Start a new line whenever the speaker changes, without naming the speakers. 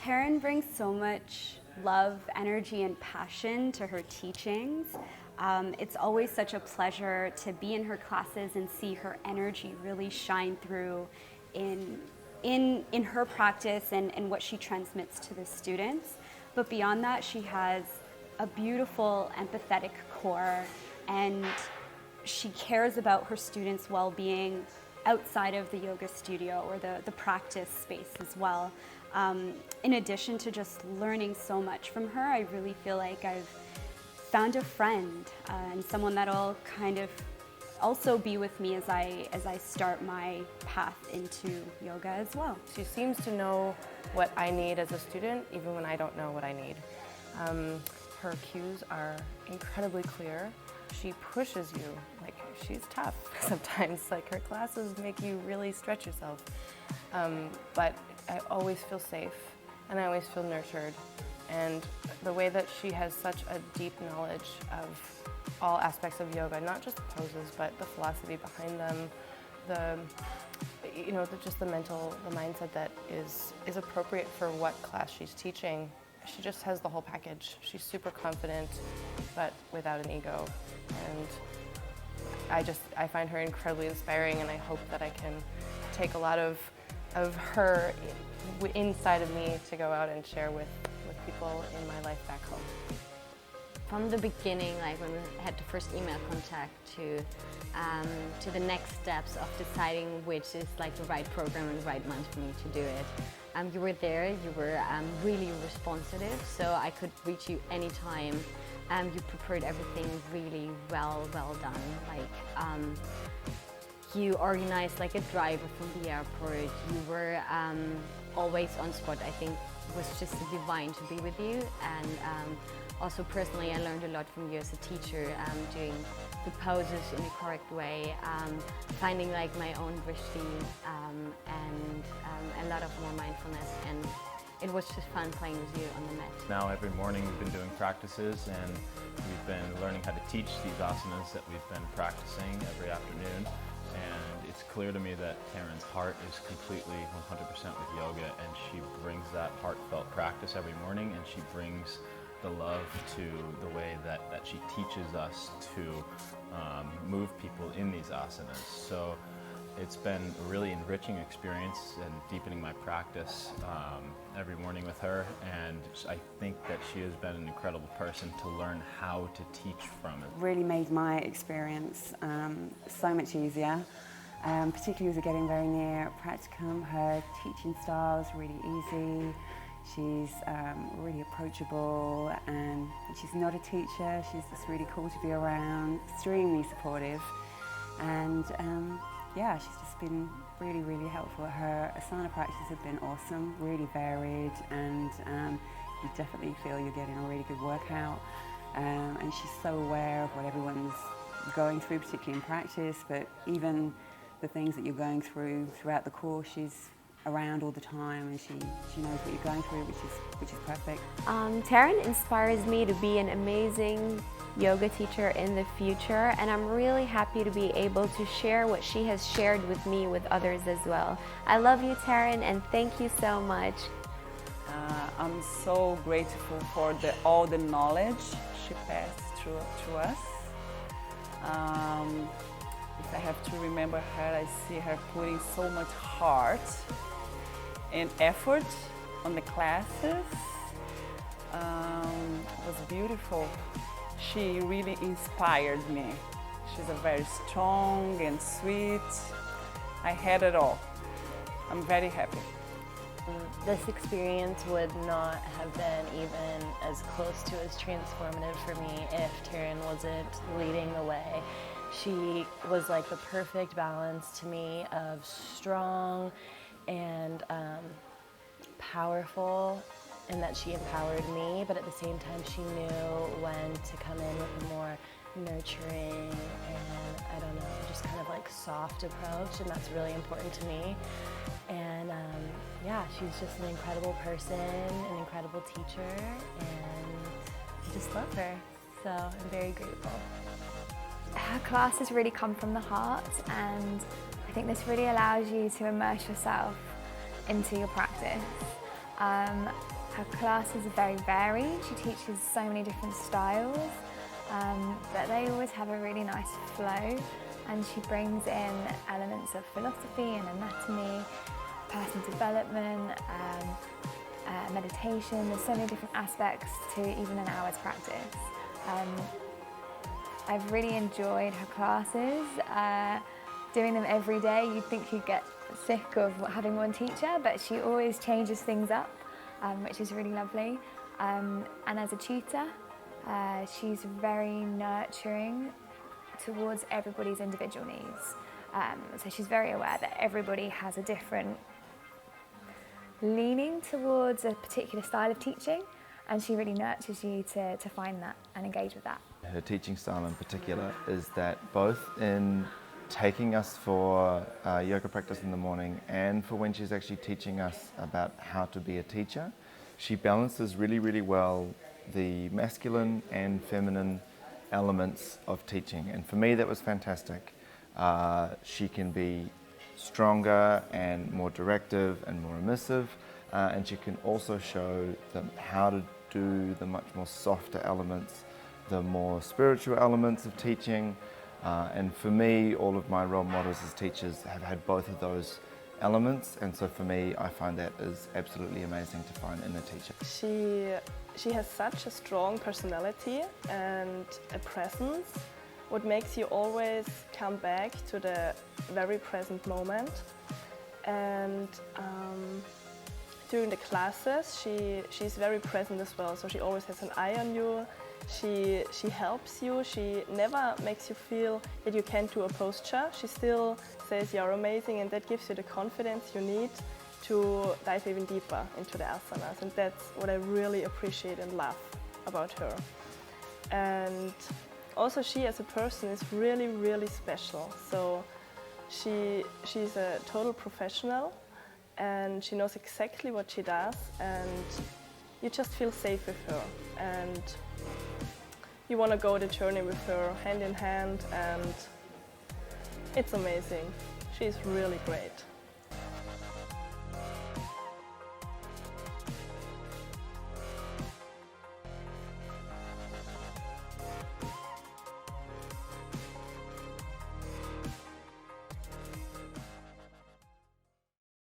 Taryn brings so much love, energy, and passion to her teachings. It's always such a pleasure to be in her classes and see her energy really shine through in her practice and what she transmits to the students. But beyond that, she has a beautiful, empathetic core, and she cares about her students' well-being outside of the yoga studio or the practice space as well. In addition to just learning so much from her, I really feel like I've found a friend and someone that'll kind of also be with me as I start my path into yoga as well.
She seems to know what I need as a student, even when I don't know what I need. Her cues are incredibly clear. She pushes you, like she's tough sometimes, like her classes make you really stretch yourself. But I always feel safe and I always feel nurtured. And the way that she has such a deep knowledge of all aspects of yoga, not just the poses, but the philosophy behind them, just the mindset that is appropriate for what class she's teaching. She just has the whole package. She's super confident, but without an ego. And I find her incredibly inspiring, and I hope that I can take a lot of her inside of me to go out and share with people in my life back home.
From the beginning, like when we had the first email contact to the next steps of deciding which is like the right program and the right month for me to do it. You were there, you were really responsive, so I could reach you anytime. You prepared everything really well done. Like you organized like a driver from the airport. You were always on spot. I think it was just divine to be with you. And also personally, I learned a lot from you as a teacher, doing the poses in the correct way, finding like my own drishti, and a lot of more mindfulness. And it was just fun playing with you on the mat.
Now every morning we've been doing practices, and we've been learning how to teach these asanas that we've been practicing every afternoon. And it's clear to me that Taryn's heart is completely 100% with yoga, and she brings that heartfelt practice every morning, and she brings the love to the way that she teaches us to move people in these asanas. So it's been a really enriching experience and deepening my practice every morning with her, and I think that she has been an incredible person to learn how to teach from it.
Really made my experience so much easier, particularly as we're getting very near practicum. Her teaching style is really easy. She's really approachable, and she's not a teacher. She's just really cool to be around, extremely supportive, and yeah, she's just been really helpful. Her asana practices have been awesome, really varied, and you definitely feel you're getting a really good workout. And she's so aware of what everyone's going through, particularly in practice, but even the things that you're going through throughout the course, she's around all the time, and she knows what you're going through, which is perfect.
Taryn inspires me to be an amazing yoga teacher in the future, and I'm really happy to be able to share what she has shared with me with others as well. I love you, Taryn, and thank you so much.
I'm so grateful for all the knowledge she passed to us. If I have to remember her, I see her putting so much heart and effort on the classes. It was beautiful. She really inspired me. She's a very strong and sweet. I had it all. I'm very happy.
This experience would not have been even as close to as transformative for me if Taryn wasn't leading the way. She was like the perfect balance to me of strong and powerful, and that she empowered me, but at the same time she knew when to come in with a more nurturing and, I don't know, just kind of like soft approach, and that's really important to me. And yeah, she's just an incredible person, an incredible teacher, and I just love her. So I'm very grateful.
Her classes really come from the heart, and I think this really allows you to immerse yourself into your practice. Her classes are very varied. She teaches so many different styles, but they always have a really nice flow, and she brings in elements of philosophy and anatomy, personal development, meditation. There's so many different aspects to even an hour's practice. I've really enjoyed her classes. Doing them every day, you'd think you'd get sick of having one teacher, but she always changes things up, which is really lovely. And as a tutor, she's very nurturing towards everybody's individual needs. So she's very aware that everybody has a different leaning towards a particular style of teaching, and she really nurtures you to find that and engage with that.
Her teaching style in particular is that both in taking us for yoga practice in the morning and for when she's actually teaching us about how to be a teacher, she balances really, really well the masculine and feminine elements of teaching. And for me, that was fantastic. She can be stronger and more directive and more emissive, and she can also show them how to do the much more softer elements, the more spiritual elements of teaching. And for me, all of my role models as teachers have had both of those elements, and so for me, I find that is absolutely amazing to find in a teacher.
She has such a strong personality and a presence, what makes you always come back to the very present moment. And during the classes, she's very present as well, so she always has an eye on you. She helps you. She never makes you feel that you can't do a posture. She still says you're amazing, and that gives you the confidence you need to dive even deeper into the asanas, and that's what I really appreciate and love about her. And also she as a person is really, really special. So she's a total professional, and she knows exactly what she does, and you just feel safe with her, and you want to go the journey with her hand in hand, and it's amazing. She's really great.